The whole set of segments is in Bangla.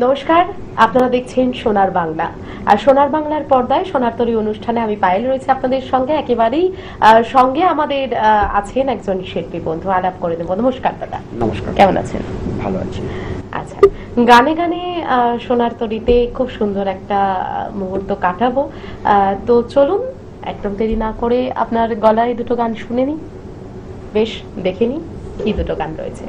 নমস্কার, আপনারা দেখছেন সোনার বাংলা। আর সোনার বাংলার পর্দায় সোনার তরী অনুষ্ঠানে আমি পায়েল রয়েছে আপনাদের সঙ্গে একেবারেই সঙ্গে আমাদের আছেন একজন শিল্পী বন্ধু, আলাপ করে দেব। নমস্কার দাদা। নমস্কার। কেমন আছেন? ভালো আছি। আচ্ছা, গানে গানে সোনার তরীতে খুব সুন্দর একটা মুহূর্ত কাটাবো। তো চলুন একদম দেরি না করে আপনার গলায় দুটো গান শুনে নিই। বেশ, দেখে নিই কি দুটো গান রয়েছে।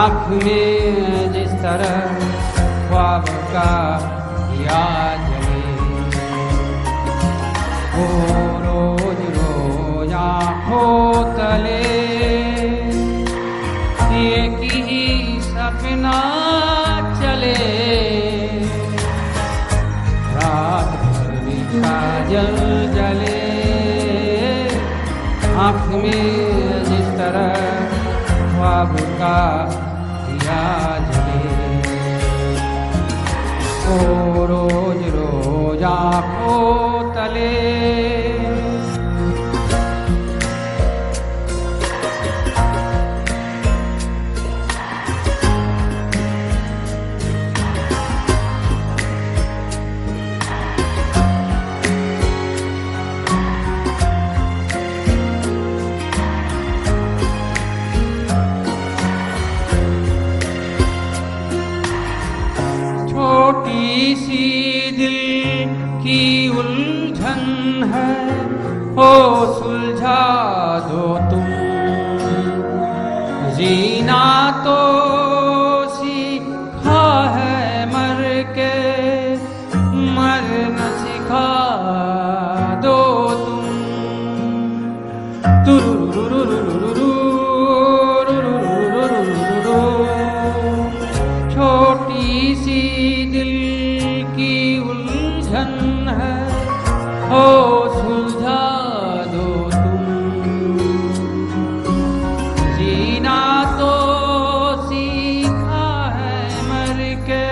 आँख में जिस तरह ख्वाब का दिया जले, वो रोज रोज आँखों तले एक ही सपना चले। रात भर काजल जले, आँख में जिस तरह ख्वाब का दिया जले, ओ रोज रोज आँखों तले। छोटी सी दिल की उलझन है, ओ सुलझा दो तुम। जीना तो सीखा है मर के, मरना सिखा दो तुम। छोटी सी दिल की उलझन है, हो सुलझा दो तुम। जीना तो सीखा है मर के,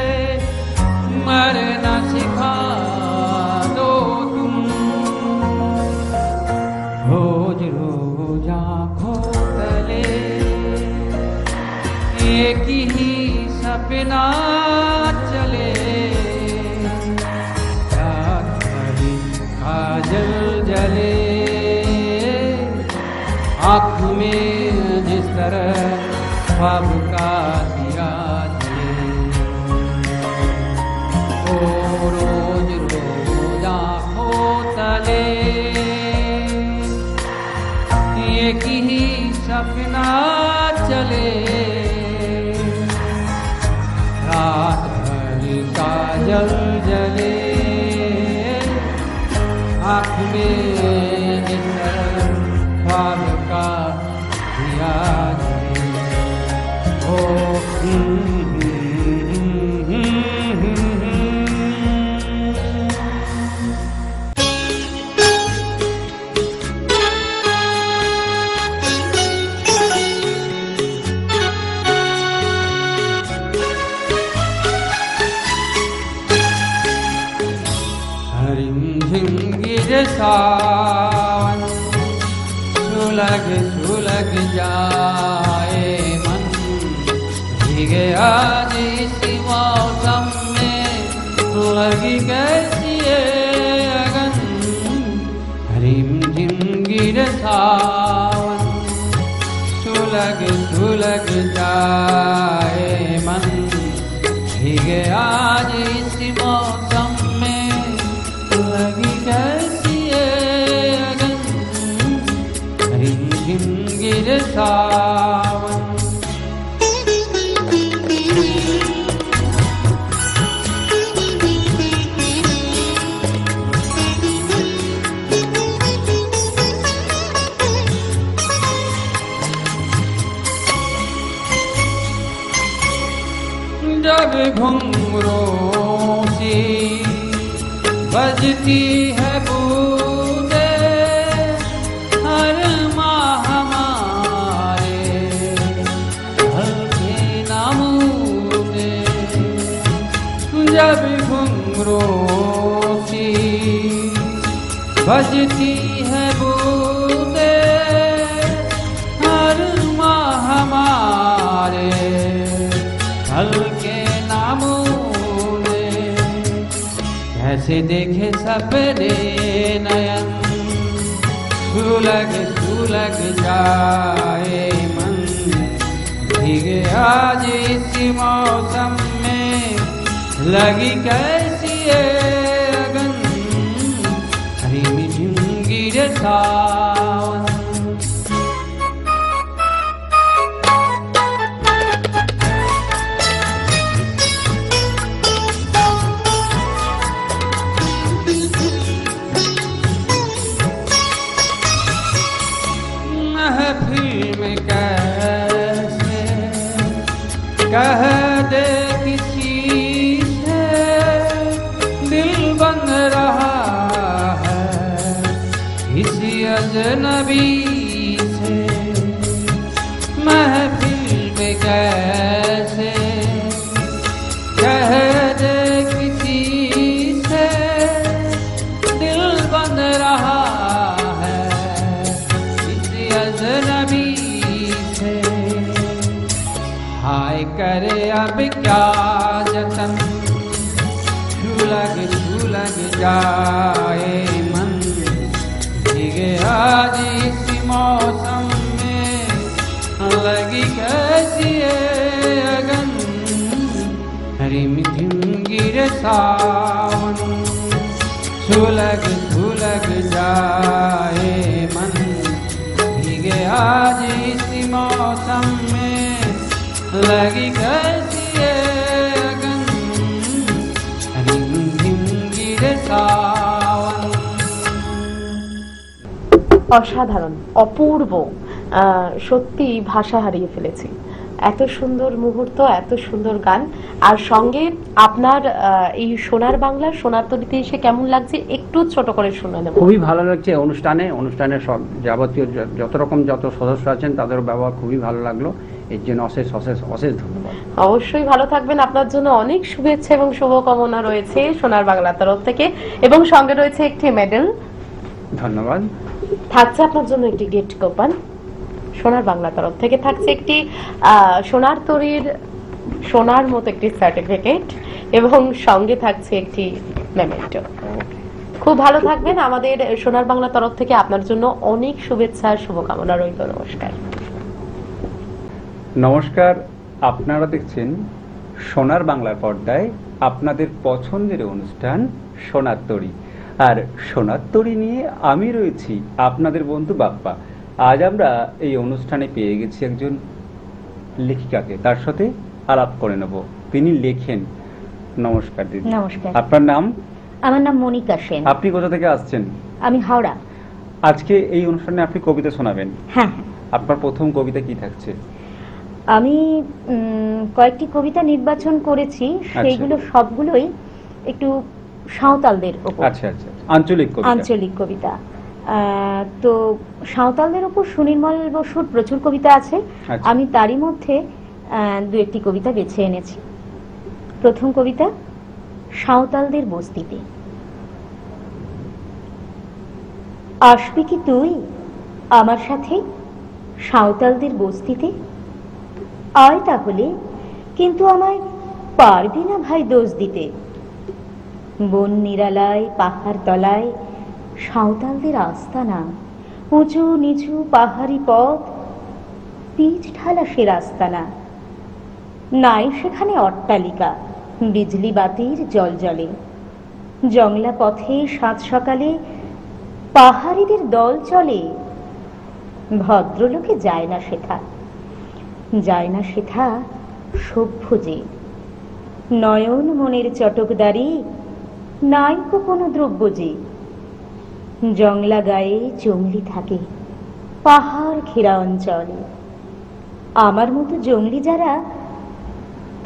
मरना सिखा दो तुम। रोज रोज आँखों तले एक ही सपना चले। रात भरी काजल जले, आँख में जिस तरह ख्वाब का दिया जले, ओ रोज रोज आँखों तले एक ही सपना चले। रात भरी काजल जले, आँख में जिस तरह ख्वाब का दिया जले, ओ झिम गिरे सावन, सुलग सुलग जाए मन, भीगे आज इसी मौसम में, लगी कैसी ये अगन, रिम झिम गिरे सावन, सुलग सुलग जाए मन, भीगे आज इसी मौसम में, लगी कैसी ये अगन, रिम झिम गिरे सावन। जब घुंघरों सी बजती है बूंदे, हर माह हमारे हल्के नमूने, जब घुंघरों सी बजती है बूंदे, हर माह हमारे हल्के नामूने, कैसे देखे सपने नयन, सुलग सुलग जाए मन, भीगे आज इसी मौसम में, लगी कैसी ये अगन, रिम झिम गिरे सावन। महफिल में कैसे कह दे किसी से, दिल बन रहा है किसी अजनबी से, महफिल में कैसे कह दे किसी से, दिल बन रहा अजनबी से, हाय करे अब क्या जतन, सुलग सुलग जाए मन, भीगे आज इसी मौसम में, लगी कैसी ये अगन, रिम झिम गिरे सावन, सुलग सुलग जाए मन, आज इसी मौसम में, लगी कैसी ये अगन, रिम झिम गिरे सावन। অসাধারণ, অপূর্ব, সত্যি ভাষা হারিয়ে ফেলেছি। এত সুন্দর মুহূর্ত, এত সুন্দর গান, আর সঙ্গে আপনার এই সোনার বাংলা সোনার তরীতে এসে কেমন লাগছে একটু ছোট করে শুনে নেব। খুবই ভালো লাগছে। অনুষ্ঠানের সব যাবতীয় যত রকম যত সদস্য আছেন তাদের ব্যবহার খুবই ভালো লাগলো, এর জন্য অশেষ অশেষ অশেষ ধন্যবাদ। অবশ্যই ভালো থাকবেন, আপনার জন্য অনেক শুভেচ্ছা এবং শুভকামনা রয়েছে সোনার বাংলা তরফ থেকে, এবং সঙ্গে রয়েছে একটি মেডেল। ধন্যবাদ। থাকছে আপনার জন্য একটি গিফট কুপন, সোনার বাংলা তরফ থেকে থাকছে একটি সোনার তরীর সোনার মতো একটি সার্টিফিকেট, এবং সঙ্গে থাকছে একটি মেমেন্টো। খুব ভালো থাকবেন, আমাদের সোনার বাংলা তরফ থেকে আপনার জন্য অনেক শুভেচ্ছা শুভকামনা রইল। নমস্কার। নমস্কার, আপনারা দেখছেন সোনার বাংলার পর্দায় আপনাদের পছন্দের অনুষ্ঠান সোনার তরী, আর সোনার তরী নিয়ে আমি রয়েছি আপনাদের বন্ধু বাপ্পা। আজ আমরা এই অনুষ্ঠানে পেয়ে গেছি একজন লেখিকাকে, তার সাথে আলাপ করে নেব। তিনি লেখেন। নমস্কার দিদি। নমস্কার। আপনার নাম? আমার নাম মনিকা সেন। আপনি কোথা থেকে আসছেন? আমি হাওড়া। আজকে এই অনুষ্ঠানে আপনি কবিতা শোনাবেন। হ্যাঁ। আপনার প্রথম কবিতা কি থাকছে? আমি কয়েকটি কবিতা নির্বাচন করেছি, সেইগুলো সবগুলোই একটু সাঁওতালদের উপর। আচ্ছা আচ্ছা, আঞ্চলিক কবিতা। আঞ্চলিক কবিতা। তো সাঁওতালদের উপর সুনির্মল বসুর প্রচুর কবিতা আছে, আমি তারই মধ্যে দু একটি কবিতা বেছে এনেছি। প্রথম কবিতা, সাঁওতালদের বস্তিতে। আসবি কি তুই আমার সাথে সাঁওতালদের বস্তিতে? আয় তাহলে, কিন্তু আমায় পারবি না ভাই দোষ দিতে। বন নিরালায় পাহাড় তলায় সাঁওতালদের আস্তানা, উঁচু নিচু পাহাড়ি পথ, পিচ ঢালা সে রাস্তানা। নাই সেখানে অট্টালিকা, বিজলি বাতির জলজলে। জংলা পথে সাত সকালে পাহাড়িদের দল চলে। ভদ্রলোকে যায় না সেথা, যায় না সেথা সভ্য যে। নয়ন মনের চটকদারি, নাইকো কোনো দ্রব্য যে। জংলা গায়ে জংলি থাকে, পাহাড় ঘেরা অঞ্চল। আমার মতো জংলি যারা,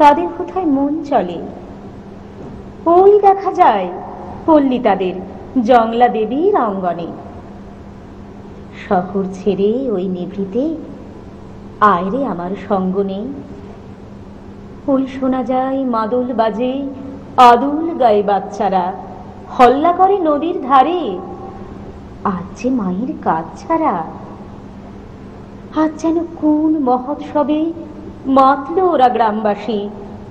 তাদের কোথায় মন চলে? ওই দেখা যায় পল্লী তাদের জংলা দেবীর অঙ্গনে। শহর ছেড়ে ওই নিভৃতে আয় রে আমার সঙ্গ নেই। ওই শোনা যায় মাদল বাজে, আদুল গায়ে বাচ্চারা হল্লা করে নদীর ধারে। আজ যে মায়ের কাজ ছাড়া, আজ যেন কোন মহোৎসবে মাতল ওরা গ্রামবাসী।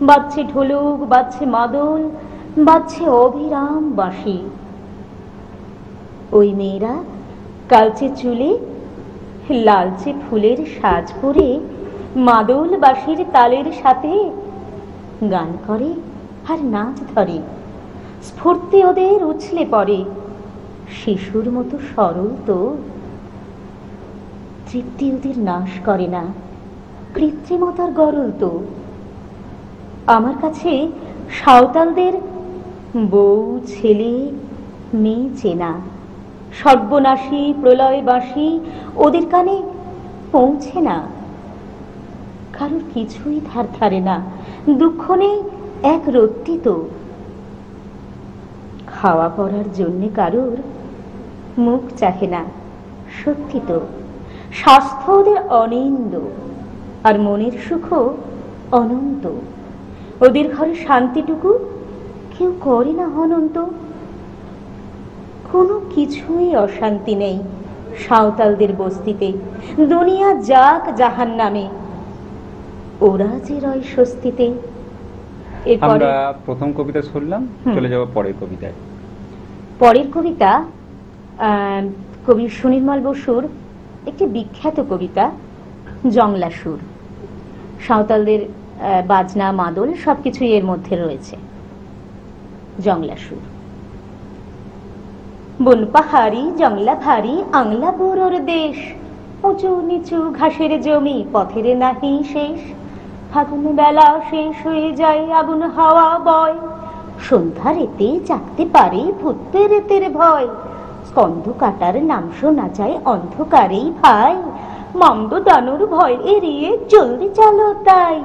বাজছে ঢোলক, বাজছে মাদল, বাজছে অবিরাম বাঁশি। ওই মেয়েরা কালচে চুলে লালচে ফুলের সাজ পরে মাদল বাঁশির তালের সাথে গান করে আর নাচ ধরে। স্ফূর্তি ওদের উছলে পড়ে, শিশুর মতো সরল তো। তৃপ্তি ওদের নাশ করে না, কৃত্রিমতার গরল তো। আমার কাছে সাঁওতালদের বউ ছেলে মেয়ে চেনা। সর্বনাশী প্রলয় বাঁশি ওদের কানে পৌঁছে না। কারোর কিছুই ধার ধারে না, দুঃখ নেই এক রত্তি তো। খাওয়া পড়ার জন্যে কারোর মুখ চাহে না, সত্যি তো। স্বাস্থ্য ওদের অনিন্দ, আর মনের সুখও অনন্ত। ওদের ঘরে শান্তিটুকু কেউ করে না অনন্ত। কোনো কিছুই অশান্তি নেই সাঁওতালদের বস্তিতে। দুনিয়া যাক জাহান্নামে, ওরা যে রয় স্বস্তিতে। আমরা প্রথম কবিতা শুনলাম, চলে যাব পরের কবিতায়। পরের কবিতা কবি সুনির্মল বসুর একটি বিখ্যাত কবিতা, জংলা সুর। সাঁওতালদের বাজনা মাদল সবকিছুই এর মধ্যে রয়েছে। জংলা সুর। বন পাহাড়ি জংলা ভারী, আংলা বুড়োর দেশ। উঁচু নিচু ঘাসের জমি, পথের নাহি শেষ। ফাগুন বেলা শেষ হয়ে যায়, আগুন হাওয়া বয়। সন্ধ্যা রেতে জাগতে পারে ভূত প্রেতের ভয়। স্কন্ধ কাটার নাম শোনা যায় অন্ধকারেই ভাই। মন্দ দানুর ভয় এড়িয়ে জলদি চলো তাই।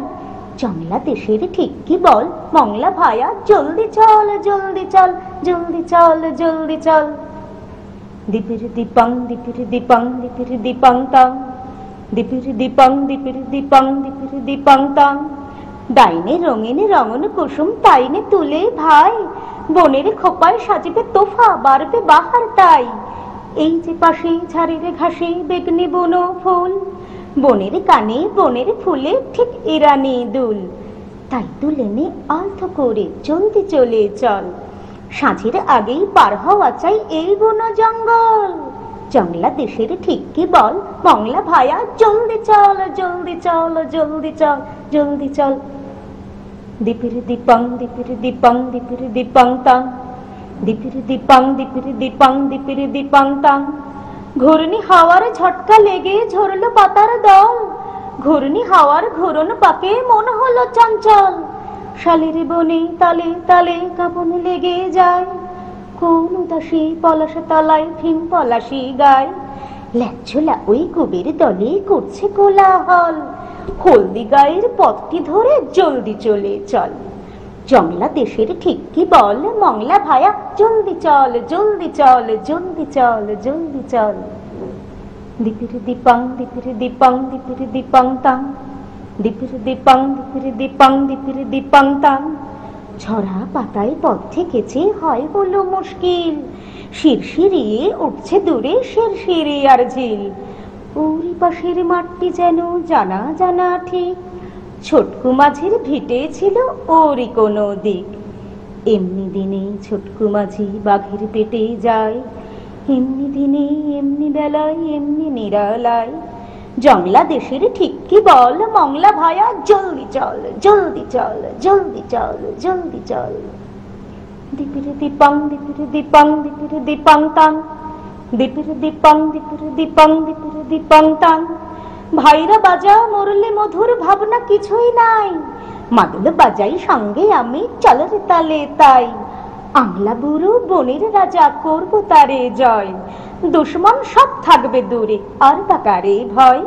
জংলা দেশের ঠিক কি বল মংলা ভায়া, জলদি চল জলদি চল, জলদি চল জলদি চল। দিপির দিপাং দিপির দিপাং দিপির দিপাং তাং, দিপির দিপাং দিপির দিপাং দিপির দিপাং তাং। ডাইনে রঙিন রঙন কুসুম তাইনে তুলে ভাই। বনের খোপায় সাজিবে তোফা, বাড়বে বাহার তাই। এই যে পাশে ঝাড়ের ঘাসে বেগনি বুনো ফুল, বনের কানে বনের ফুলে ঠিক ইরানি দুল। তাই তুলে নে আলতো করে জলদি চলে চল। সাঁঝের আগেই পার হওয়া চাই এই বন জঙ্গল। জংলা দেশের ঠিক কি বল মংলা ভায়া, জলদি চল জলদি চল জলদি চল জলদি চল। দিপির দিপাং দিপির দিপাং দিপির দিপাং তাং, দিপির দিপাং দিপির দিপাং দিপির দিপাং তাং। ঘূর্ণি হাওয়ার ঝটকা লেগে ঝরলো পাতার দল। ঘূর্ণি হাওয়ার ঘূর্ণ পাকে মন হলো চঞ্চল। শালের বনে তালে তালে কাঁপন লেগে যায়। কোন উদাসী পলাশ তলায় ভীম পলাশি গায়। ল্যাচোলা ওই কবির দলে করছে কোলাহল। হলদি গায়ের পথটি ধরে জলদি চলে চল। জংলা দেশের ঠিক কি বল মংলা ভায়া, জলদি চল জলদি চল জলদি চল জলদি চল। দিপির দিপাং দিপির দিপাং দিপির দিপাং তাং, দিপির দিপাং দিপির দিপাং দিপির দিপাং তাং। ঝরা পাতায় পথ থেকেছে হয় হলো মুশকিল, শিরশিরিয়ে উঠছে দূরে শিরশিরে আর ঝিল। ওরই পাশের মাঠটি যেন জানা জানা ঠিক, ছোটকু মাঝির ভিটে ছিল ওরই কোনো দিক। এমনি দিনে ছোটকু মাঝি বাঘের পেটে যায়, এমনি দিনে এমনি বেলায় এমনি নিরালায়। জংলা দেশের ঠিক কি বল মংলা ভায়া, জলদি চল জলদি চল জলদি চল জলদি চল। দিপিরে দিপাং দিপিরে দিপাং দিপিরে দিপাং তাং, দিপিরে দিপাং দিপিরে দিপাং দিপিরে দিপাং তাং। ভাইরা বাজা মরলে মধুর ভাবনা কিছুই নাই, মাদল বাজাই সঙ্গে আমি চল রে তালে তাই। আংলা বুড়ো বনের রাজা করব তারে জয়, দুশ্মন সব থাকবে দূরে আর বাকারে ভয়।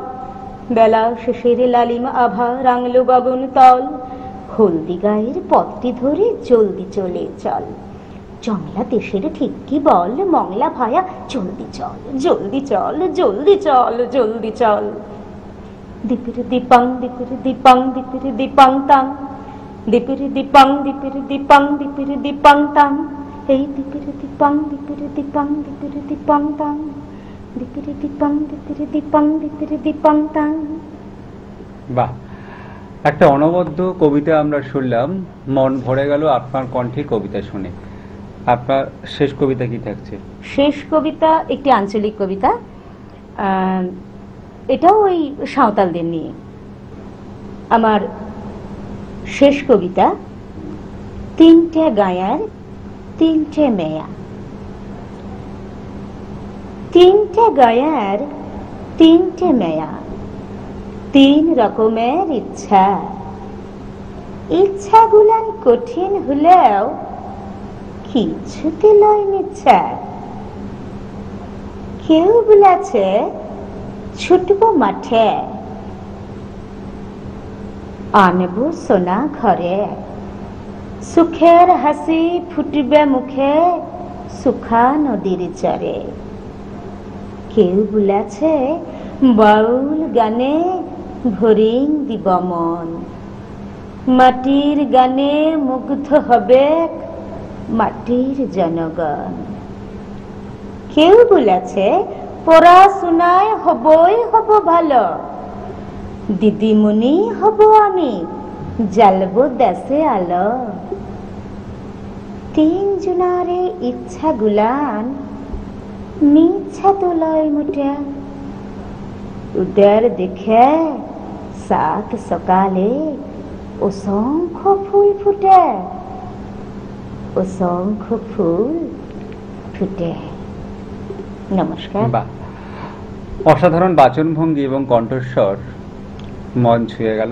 বেলা শেষের লালিম আভা রাঙলো গগন তল, হলদি গায়ের পথটি ধরে জলদি চলে চল। জংলা দেশের ঠিক কি বল মংলা ভায়া, জলদি চল জলদি চল জলদি চল জলদি চল। দিপিরে দিপাং দিপিরে দিপাং দিপিরে দিপাং তাং, দিপিরে দিপাং দিপিরে দিপাং দিপিরে দিপাং তাং। এই দিপিরে দিপাং দিপিরে দিপাং দিপিরে দিপাং তাং, দিপিরে দিপাং দিপিরে দিপাং দিপিরে দিপাং তাং। বাহ, একটা অনবদ্য কবিতা আমরা শুনলাম, মন ভরে গেল আপনার কণ্ঠে কবিতা শুনে। আপনার শেষ কবিতা কি থাকছে? শেষ কবিতা একটি আঞ্চলিক কবিতা, এটাও ওই সাঁওতালদের নিয়ে। আমার শেষ কবিতা, তিনটে গায়ার তিনটে মেয়া। তিনটে গায়ার তিনটে মেয়া, তিন রকমের ইচ্ছা। ইচ্ছাগুলান কঠিন হলেও কিছুতে লয় নিচ্ছা। কেউ বলেছে ছুটবো মাঠে, আনবো সোনা ঘরে। সুখের হাসি ফুটবে মুখে সুখা নদীর চরে। কেউ বলেছে বাউল গানে ভরিং দিব মন, মাটির গানে মুগ্ধ হবে মাটির জনগণ। কেউ বলেছে পড়াশোনায় হবই হব ভালো, দিদিমণি হব আমি জ্বালবো দেশে আলো। তিন জনারে ইচ্ছা গুলান মিছা তো লয় মুঠে। উদের দেখে সাত সকালে অসংখ্য ফুল ফুটে, অসংখ্য ফুল ফুটে। নমস্কার। বাহ, অসাধারণ বাচনভঙ্গি এবং কণ্ঠস্বর মন ছুঁয়ে গেল।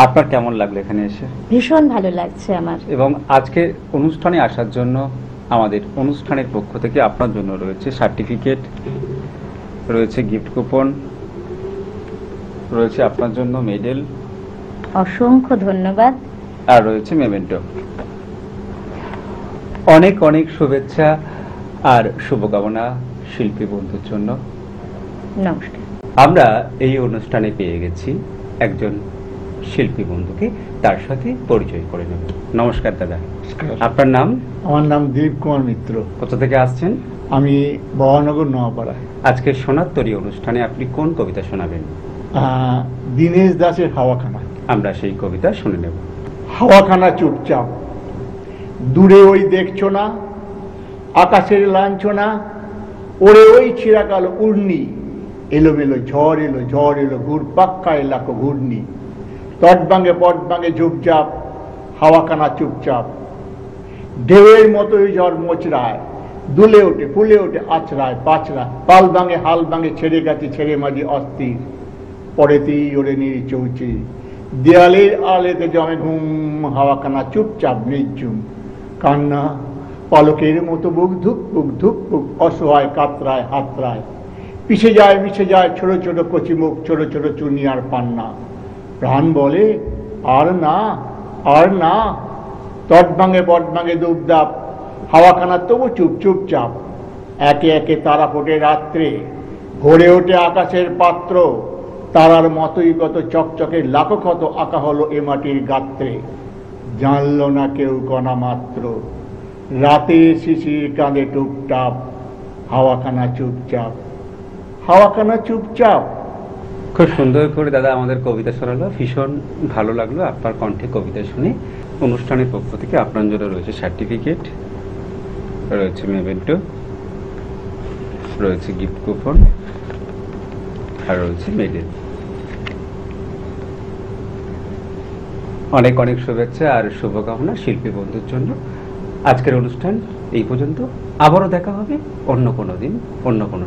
আপনার কেমন লাগলো এখানে এসে? ভীষণ ভালো লাগছে আমার। এবং আজকে অনুষ্ঠানে আসার জন্য আমাদের অনুষ্ঠানের পক্ষ থেকে আপনার জন্য রয়েছে সার্টিফিকেট, রয়েছে গিফট কুপন, রয়েছে আপনার জন্য মেডেল, অসংখ্য ধন্যবাদ, আর রয়েছে মেমেন্টো। অনেক অনেক শুভেচ্ছা আর শুভকামনা শিল্পী বন্ধুর জন্য। নমস্কার। আমরা এই অনুষ্ঠানে পেয়ে গেছি একজন শিল্পী বন্ধুকে, তার সাথে পরিচয় করে নেব। নমস্কার দাদা, আপনার নাম? আমার নাম দিলীপ কুমার মিত্র। কোথা থেকে আসছেন? আমি বহানগর নোয়াপাড়া। আজকে সোনার তরী অনুষ্ঠানে আপনি কোন কবিতা শোনাবেন? দীনেশ দাসের হাওয়াখানা। আমরা সেই কবিতা শুনে নেব। হাওয়াখানা চুপচাপ, দূরে ওই দেখছো না আকাশের লাঞ্ছনা, ওরে ওই ছিড়াকাল উড়নি, এলোমেলো ঝড় এলো ঝড় এলো, ঘুর পাক্কা এলাকো ঘূর্ণি। তট ভাঙে পট ভাঙে ঝুপঝাপ, হাওয়াখানা চুপচাপ। ঢেউয়ের মতোই ঝড় মোচড়ায়, দুলে ওঠে ফুলে ওঠে আছড়ায় পাছড়ায়। পাল ভাঙে হাল ভাঙে ছেড়ে গেছে ছেড়ে মাঝি অস্থির, পরেতেই ওরে নিয়ে চৌচি। দেয়ালের আলেতে জমে ঘুম, হাওয়াখানা চুপচাপ নির্ঝুম। কান্না পালকের মতো বুক ধুক বুক ধুক বুক, অসহায় কাতরায় হাতরায়। পিছে যায় মিশে যায় ছোট ছোট কচি মুখ, ছোট ছোট চুনি আর পান্না। প্রাণ বলে আর না আর না। তট ভাঙে বট ভাঙে দুপদাপ, হাওয়াখানা তবু চুপ চুপচাপ। একে একে তারা ফোটে রাত্রে, ভরে ওঠে আকাশের পাত্র। তারার মতোই কত চকচকে লাখো ক্ষত আঁকা হলো এ মাটির গাত্রে। জানল না কেউ কণা মাত্র, রাতে শিশির কাঁদে টুপটাপ, হাওয়াখানা চুপচাপ, হাওয়াখানা চুপচাপ। খুব সুন্দর করে দাদা আমাদের কবিতা শোনালো, ভীষণ ভালো লাগলো আপনার কণ্ঠে কবিতা শুনে। অনুষ্ঠানের পক্ষ থেকে আপনার জন্য রয়েছে সার্টিফিকেট, রয়েছে মেমেন্টো, রয়েছে গিফট কুপন, আর রয়েছে মেডেল। অনেক অনেক শুভেচ্ছা আর শুভকামনা শিল্পী বন্ধুর জন্য। আজকের অনুষ্ঠান এই পর্যন্ত, আবারও দেখা হবে অন্য কোনো দিন, অন্য কোনো